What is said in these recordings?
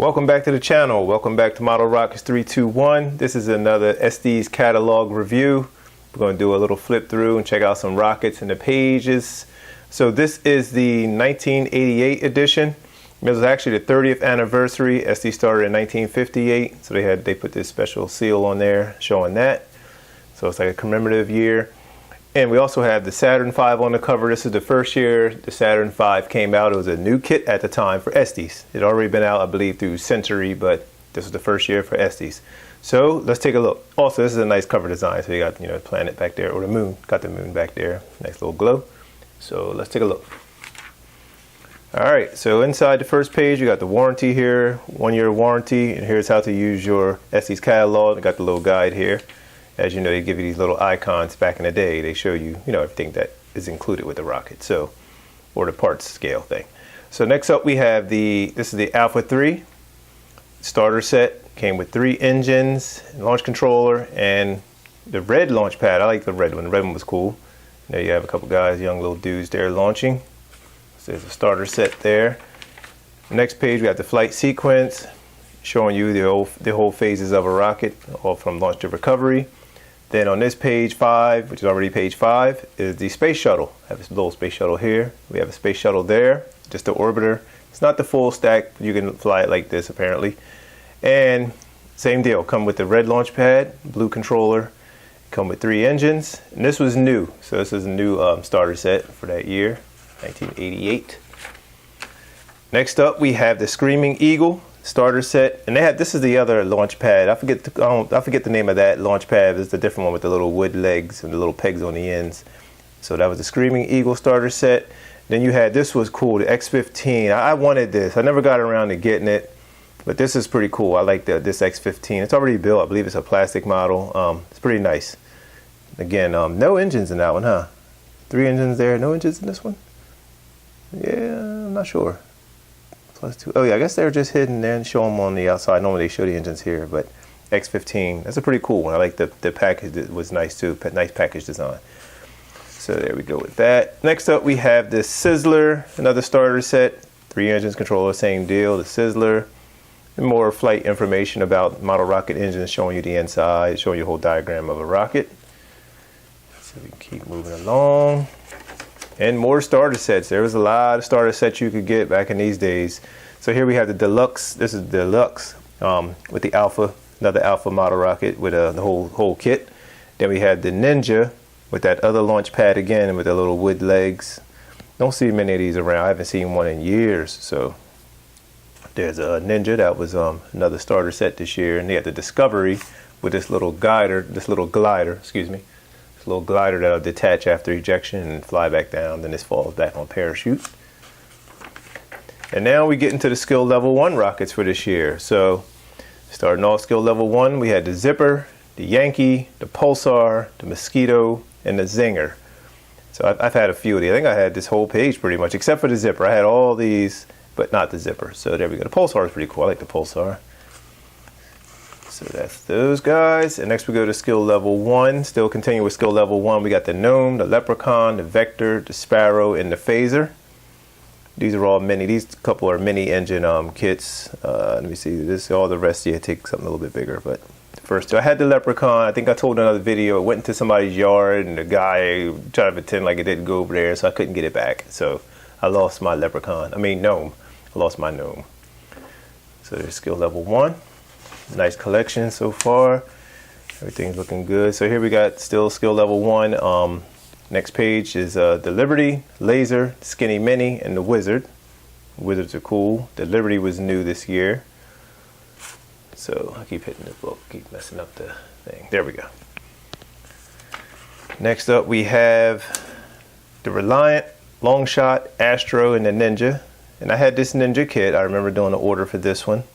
Welcome back to the channel. Welcome back to Model Rockets 321. This is another Estes catalog review. We're going to do a little flip through and check out some rockets in the pages. So this is the 1988 edition. It was actually the 30th anniversary. Estes started in 1958, so they put this special seal on there showing that. So it's like a commemorative year. And we also have the Saturn V on the cover. This is the first year the Saturn V came out. It was a new kit at the time for Estes. It had already been out, I believe, through Century, but this was the first year for Estes. So let's take a look. Also, this is a nice cover design. So you got, the planet back there, or the moon. Got the moon back there. Nice little glow. So let's take a look. All right, so inside the first page, you got the warranty here, 1-year warranty, and here's how to use your Estes catalog. I got the little guide here. As you know, they give you these little icons. Back in the day, they show you, everything that is included with the rocket, or the parts scale thing. So next up we have this is the Alpha 3 starter set. Came with 3 engines, launch controller, and the red launch pad. I like the red one. The red one was cool. There you have a couple guys, young little dudes there launching. So there's a starter set there. Next page we got the flight sequence, showing you the whole phases of a rocket, all from launch to recovery. Then on this page 5, which is already page 5, is the space shuttle. I have this little space shuttle here. We have a space shuttle there, just the orbiter. It's not the full stack, but you can fly it like this apparently. And same deal, come with the red launch pad, blue controller, come with 3 engines. And this was new, so this is a new starter set for that year, 1988. Next up we have the Screaming Eagle starter set, and this is the other launch pad. I forget the name of that launch pad. It's the different one with the little wood legs and the little pegs on the ends. So that was the Screaming Eagle starter set. Then you had, this was cool, the X-15. I wanted this. I never got around to getting it, but this is pretty cool. I like this X-15. It's already built. I believe it's a plastic model. It's pretty nice. Again, no engines in that one, huh? 3 engines there, no engines in this one? Yeah, I'm not sure. +2. Oh yeah, I guess they're just hidden there and show them on the outside. Normally they show the engines here, but X-15, that's a pretty cool one. I like the package. It was nice too. Nice package design. So there we go with that. Next up we have the Sizzler, another starter set. 3 engines, controller, same deal. The Sizzler. And more flight information about model rocket engines, showing you the inside, showing you a whole diagram of a rocket. So we can keep moving along. And more starter sets. There was a lot of starter sets you could get back in these days. So here we have the Deluxe. This is Deluxe with the Alpha, another Alpha model rocket with the whole kit. Then we have the Ninja with that other launch pad again with the little wood legs. Don't see many of these around. I haven't seen one in years. So there's a Ninja. That was another starter set this year. And they had the Discovery with this little glider, excuse me. Little glider that'll detach after ejection and fly back down. Then this falls back on parachute. And now we get into the skill level 1 rockets for this year. So starting off skill level 1, we had the Zipper, the Yankee, the Pulsar, the Mosquito, and the Zinger. So I've had a few of these. I think I had this whole page pretty much, except for the Zipper. I had all these, but not the Zipper. So there we go. The Pulsar is pretty cool. I like the Pulsar. So that's those guys. And next we go to skill level 1. Still continue with skill level 1. We got the Gnome, the Leprechaun, the Vector, the Sparrow, and the Phaser. These are all mini. These couple are mini engine kits. Let me see. All the rest here take something a little bit bigger. But the first two, I had the Leprechaun. I think I told another video. I went into somebody's yard and the guy tried to pretend like it didn't go over there, so I couldn't get it back. So I lost my Gnome. I lost my Gnome. So there's skill level 1. Nice collection so far. Everything's looking good. So here we got still skill level 1. Next page is the Liberty, Laser, Skinny Mini, and the Wizard. Wizards are cool. The Liberty was new this year. So I keep hitting the book, keep messing up the thing. There we go. Next up we have the Reliant, Longshot, Astro, and the Ninja. And I had this Ninja kit. I remember doing the order for this one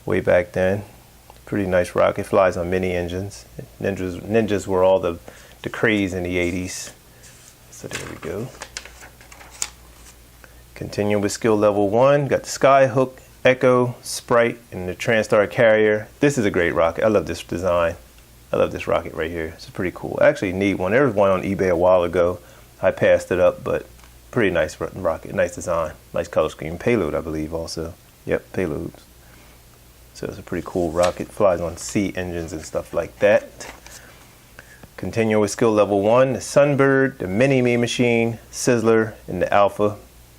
way back then. Pretty nice rocket. Flies on mini engines. Ninjas were all the craze in the 80s. So there we go. Continue with skill level 1. Got the Skyhook, Echo, Sprite, and the TranStar Carrier. This is a great rocket. I love this design. I love this rocket right here. It's pretty cool. I actually need one. There was one on eBay a while ago. I passed it up, but pretty nice rocket. Nice design. Nice color scheme. Payload, I believe, also. Yep, payloads. So it's a pretty cool rocket, flies on sea engines and stuff like that. Continuing with skill level 1, the Sunbird, the Mini-Me Machine, Sizzler, and the Alpha.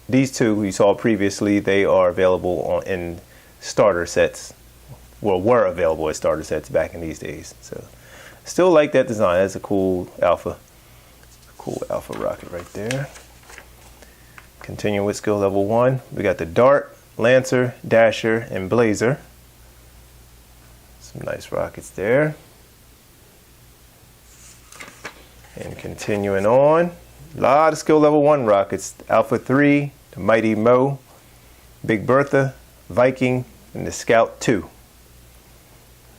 These two you saw previously, they are available in starter sets. Well, were available as starter sets back in these days. So still like that design. That's a cool Alpha. Cool Alpha rocket right there. Continuing with skill level 1, we got the Dart, Lancer, Dasher, and Blazer. Some nice rockets there. And continuing on, a lot of skill level 1 rockets. Alpha 3, the Mighty Mo, Big Bertha, Viking, and the Scout 2.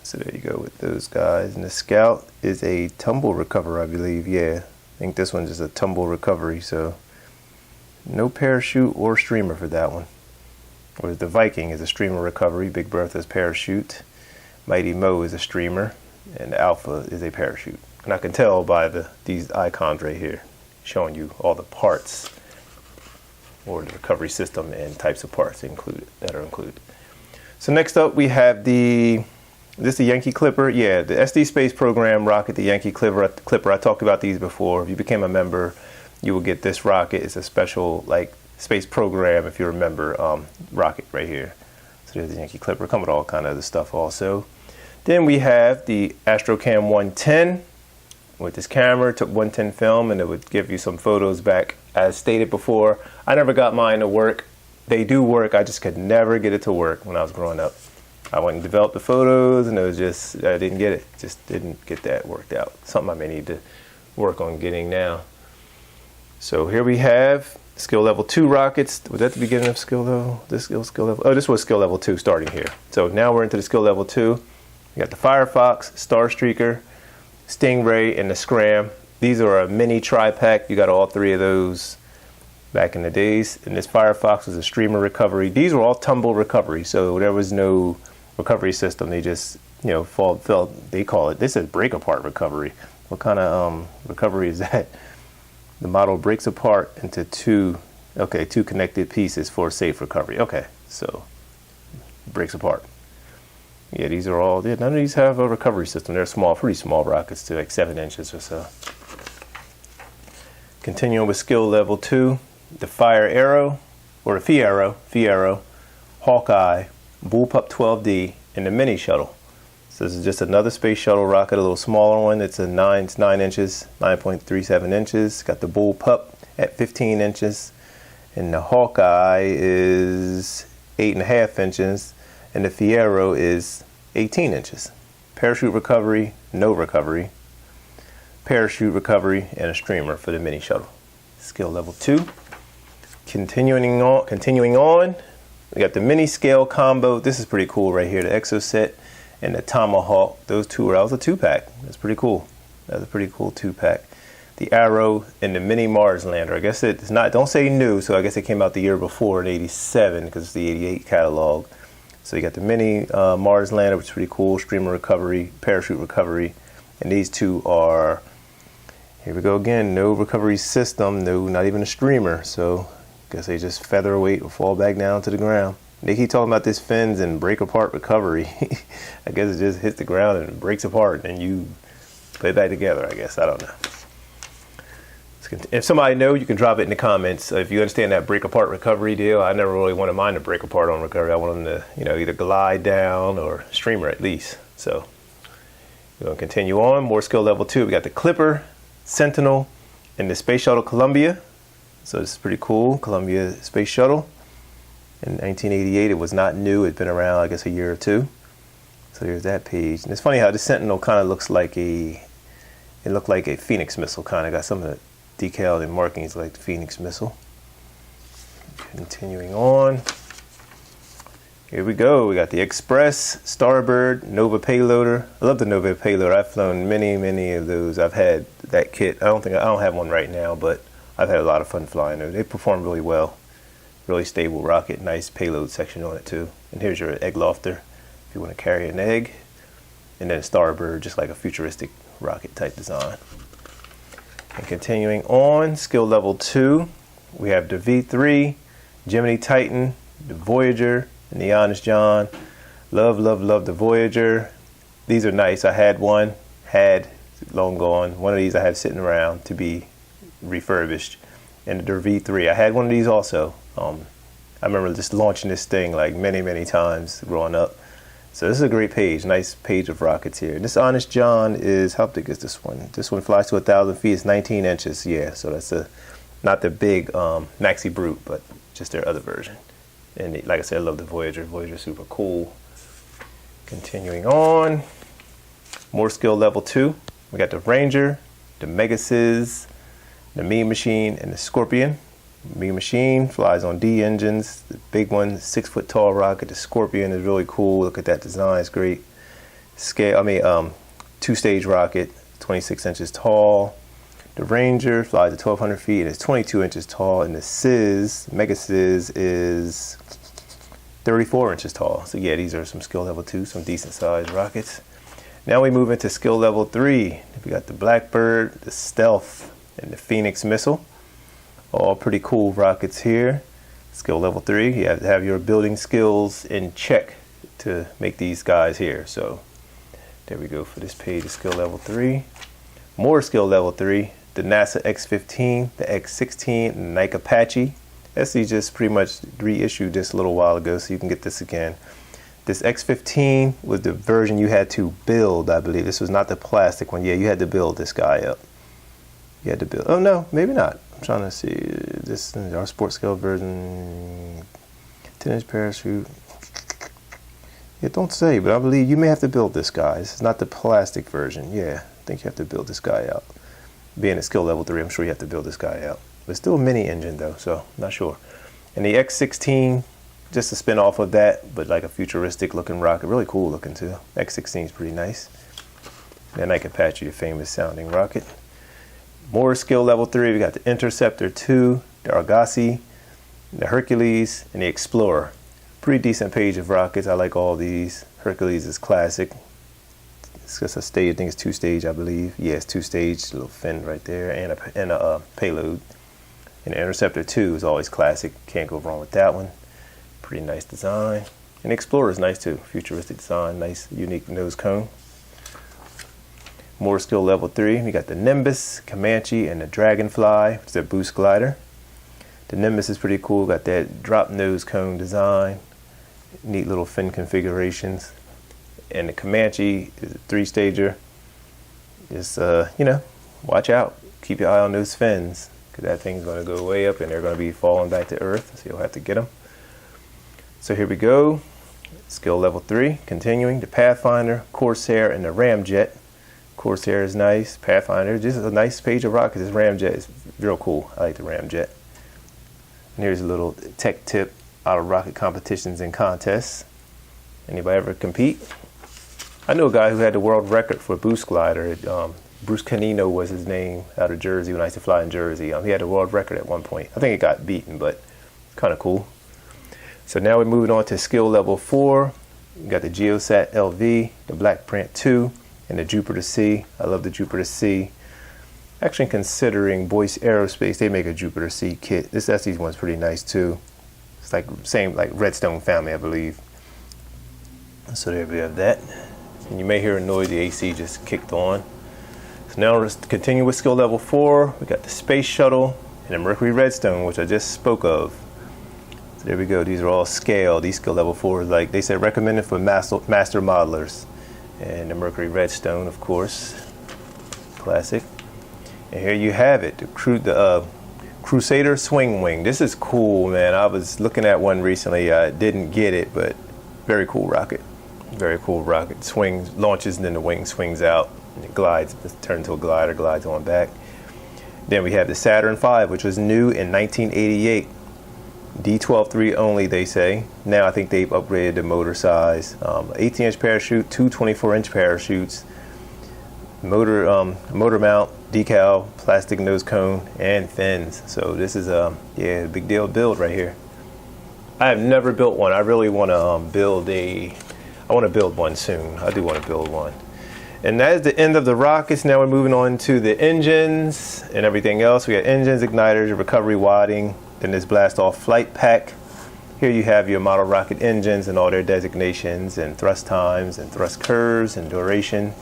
So there you go with those guys. And the Scout is a tumble recover, I believe. Yeah, I think this one's just a tumble recovery. So no parachute or streamer for that one. Whereas the Viking is a streamer recovery. Big Bertha's parachute. Mighty Mo is a streamer. And the Alpha is a parachute. And I can tell by these icons right here, showing you all the parts or the recovery system and types of parts that are included. So next up we have this is the Yankee Clipper. Yeah, the SD Space Program rocket, the Yankee Clipper. I talked about these before. If you became a member, you will get this rocket. It's a special like space program, if you remember, rocket right here. So there's the Yankee Clipper. Come with all kind of other stuff also. Then we have the Astrocam 110. With this camera, took 110 film, and it would give you some photos back. As stated before, I never got mine to work. They do work, I just could never get it to work when I was growing up. I went and developed the photos, and it was just, I didn't get it. Just didn't get that worked out. Something I may need to work on getting now. So here we have skill level 2 rockets. Was that the beginning of skill level? This skill level? Oh, this was skill level 2 starting here. So now we're into the skill level 2. We got the Firefox, Starstreaker, Stingray, and the Scram. These are a mini tri-pack. You got all 3 of those back in the days. And this Firefox was a streamer recovery. These were all tumble recovery, so there was no recovery system. They just, you know, fell. They call it, this is break apart recovery. What kind of recovery is that? The model breaks apart into two connected pieces for safe recovery. Okay, so breaks apart. Yeah, these are all, none of these have a recovery system. They're small, pretty small rockets to like 7 inches or so. Continuing with skill level 2, the Fire Arrow, or the Fiero, Hawkeye, Bullpup 12D, and the Mini Shuttle. So this is just another space shuttle rocket, a little smaller one. It's 9 inches, 9.37 inches. Got the Bullpup at 15 inches. And the Hawkeye is 8.5 inches. And the Fiero is 18 inches. Parachute recovery, no recovery. Parachute recovery, and a streamer for the Mini Shuttle. Skill level 2. Continuing on, we got the Mini Scale Combo. This is pretty cool right here. The Exoset and the Tomahawk. Those two that was a 2-pack. That's pretty cool. That's a pretty cool 2-pack. The Arrow and the Mini Mars Lander. I guess it's not, don't say new, so I guess it came out the year before in '87 because it's the '88 catalog. So you got the Mini Mars Lander, which is pretty cool. Streamer recovery, parachute recovery. And these two are, here we go again, no recovery system, no, not even a streamer. So I guess they just featherweight or fall back down to the ground. They keep talking about this fins and break apart recovery. I guess it just hits the ground and it breaks apart and you put it back together, I guess. I don't know. If somebody knows, you can drop it in the comments. If you understand that break apart recovery deal, I never really wanted mine to break apart on recovery. I want them to, you know, either glide down or streamer at least. So we're going to continue on. More skill level 2. We got the Clipper, Sentinel, and the Space Shuttle Columbia. So this is pretty cool. Columbia Space Shuttle. In 1988, it was not new. It'd been around, I guess, a year or two. So here's that page. And it's funny how the Sentinel kind of looks like it looked like a Phoenix missile. Kind of got some of the decal and markings like the Phoenix missile. Continuing on. Here we go. We got the Express, Starbird, Nova Payloader. I love the Nova Payloader. I've flown many of those. I've had that kit. I don't have one right now, but I've had a lot of fun flying them. They perform really well. Really stable rocket. Nice payload section on it too. And here's your egg lofter if you want to carry an egg. And then Starbird, just like a futuristic rocket type design. And continuing on, skill level 2, we have the V3, Gemini Titan, the Voyager, and the Honest John. Love the Voyager. These are nice. I had long gone. One of these I have sitting around to be refurbished. And the V3. I had one of these also. I remember just launching this thing like many times growing up. So this is a great page. Nice page of rockets here. This Honest John is, how big is this one? This one flies to 1,000 feet. It's 19 inches. Yeah, so that's not the big Maxi Brute, but just their other version. And like I said, I love the Voyager. Voyager's super cool. Continuing on. More skill level 2. We got the Ranger, the Megasis, the Mean Machine, and the Scorpion. Mean Machine flies on D engines. The big one, 6 foot tall rocket. The Scorpion is really cool. Look at that design, it's great. Two-stage rocket, 26 inches tall. The Ranger flies at 1,200 feet and is 22 inches tall. And the Megasis is 34 inches tall. So yeah, these are some skill level 2, some decent sized rockets. Now we move into skill level 3. We got the Blackbird, the Stealth, and the Phoenix Missile. All pretty cool rockets here. Skill level 3, you have to have your building skills in check to make these guys here. So there we go for this page of skill level 3. More skill level 3, the NASA X-15, the X-16, and the Nike Apache. Estes just pretty much reissued this a little while ago, so you can get this again. This X-15 was the version you had to build, I believe. This was not the plastic one. Yeah, you had to build this guy up. You had to build. Oh no, maybe not. I'm trying to see. This is our sports scale version. 10-inch parachute. It don't say, but I believe you may have to build this guy. This is not the plastic version. Yeah, I think you have to build this guy out. Being a skill level 3, I'm sure you have to build this guy out. But still a mini engine though, so not sure. And the X-16, just a spin off of that, but like a futuristic looking rocket. Really cool looking too. X-16 is pretty nice. The Nike Apache, the famous sounding rocket. More skill level 3, we got the Interceptor 2, the Argosy, the Hercules, and the Explorer. Pretty decent page of rockets. I like all these. Hercules is classic. It's just a stage, I think it's 2-stage, I believe. Yeah, it's 2-stage, little fin right there, and a payload. And the Interceptor 2 is always classic. Can't go wrong with that one. Pretty nice design. And the Explorer is nice too. Futuristic design, nice unique nose cone. More skill level 3, we got the Nimbus, Comanche, and the Dragonfly, which is a boost glider. The Nimbus is pretty cool, got that drop nose cone design, neat little fin configurations. And the Comanche is a 3-stager. Just, watch out, keep your eye on those fins, because that thing's going to go way up and they're going to be falling back to Earth, so you'll have to get them. So here we go, skill level 3, continuing, the Pathfinder, Corsair, and the Ramjet. Corsair is nice. Pathfinder, just a nice page of rockets. This Ramjet is real cool. I like the Ramjet. And here's a little tech tip out of rocket competitions and contests. Anybody ever compete? I know a guy who had the world record for a boost glider. Bruce Canino was his name, out of Jersey when I used to fly in Jersey. He had the world record at one point. I think it got beaten, but kind of cool. So now we're moving on to skill level 4. We got the Geosat LV, the Black Print 2, and the Jupiter C. I love the Jupiter C. Actually, considering Boyce Aerospace, they make a Jupiter C kit. This Estes one's pretty nice too. It's like same like Redstone family, I believe. So there we have that. And you may hear a noise, the AC just kicked on. So now let's continue with skill level 4. We got the Space Shuttle and the Mercury Redstone, which I just spoke of. So there we go. These are all scale. These skill level 4 is like they said recommended for master modelers. And the Mercury Redstone, of course, classic. And here you have it, the Crusader Swing Wing. This is cool, man. I was looking at one recently. I didn't get it, but very cool rocket. Very cool rocket. Swings, launches, and then the wing swings out. And it glides, turns into a glider, glides on back. Then we have the Saturn V, which was new in 1988. D12.3 only, they say. Now I think they've upgraded the motor size. 18-inch parachute, 2 24-inch parachutes, motor mount, decal, plastic nose cone, and fins. So this is a big deal build right here. I have never built one. I really want to build one soon. I do want to build one. And that is the end of the rockets. Now we're moving on to the engines and everything else. We got engines, igniters, recovery wadding. Then this blast off flight pack, Here you have your model rocket engines and all their designations and thrust times and thrust curves and duration.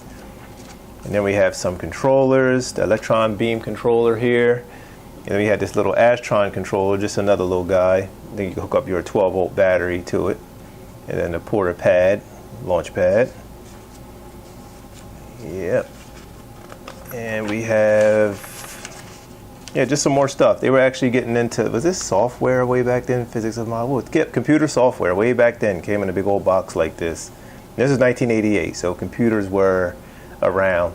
And then we have some controllers, the electron beam controller here. And then we had this little Astron controller, just another little guy. Then you can hook up your 12-volt battery to it. And then the porter pad, launch pad. Yep. And we have, yeah, just some more stuff. They were actually getting into, was this software way back then? Physics of model? Computer software way back then came in a big old box like this. This is 1988, so computers were around.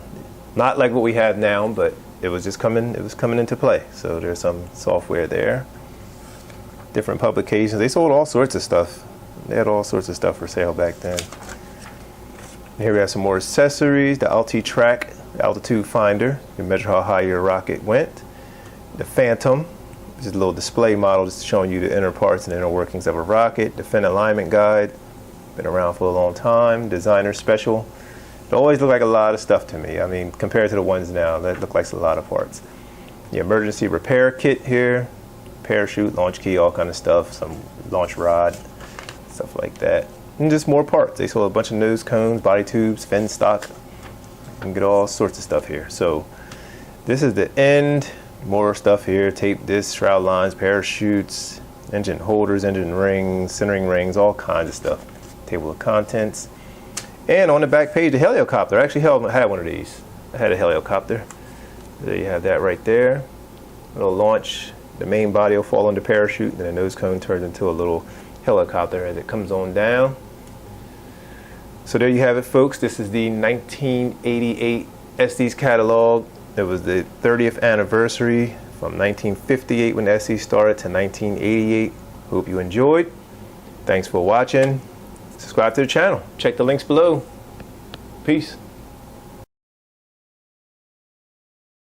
Not like what we have now, but it was just coming into play. So there's some software there. Different publications. They sold all sorts of stuff. They had all sorts of stuff for sale back then. Here we have some more accessories. The Alti-Track altitude finder. You can measure how high your rocket went. The Phantom, which is a little display model just showing you the inner parts and inner workings of a rocket. The fin alignment guide. Been around for a long time. Designer special. It always looked like a lot of stuff to me. I mean, compared to the ones now, that look like a lot of parts. The emergency repair kit here. Parachute, launch key, all kind of stuff. Some launch rod, stuff like that. And just more parts. They sold a bunch of nose cones, body tubes, fin stock. You can get all sorts of stuff here. So this is the end. More stuff here. Tape discs, shroud lines, parachutes, engine holders, engine rings, centering rings, all kinds of stuff. Table of contents. And on the back page, the helicopter. I actually had one of these. I had a helicopter. There you have that right there. Little launch. The main body will fall on the parachute, and then the nose cone turns into a little helicopter as it comes on down. So there you have it, folks. This is the 1988 Estes catalog. It was the 30th anniversary from 1958 when Estes started to 1988. Hope you enjoyed. Thanks for watching. Subscribe to the channel. Check the links below. Peace.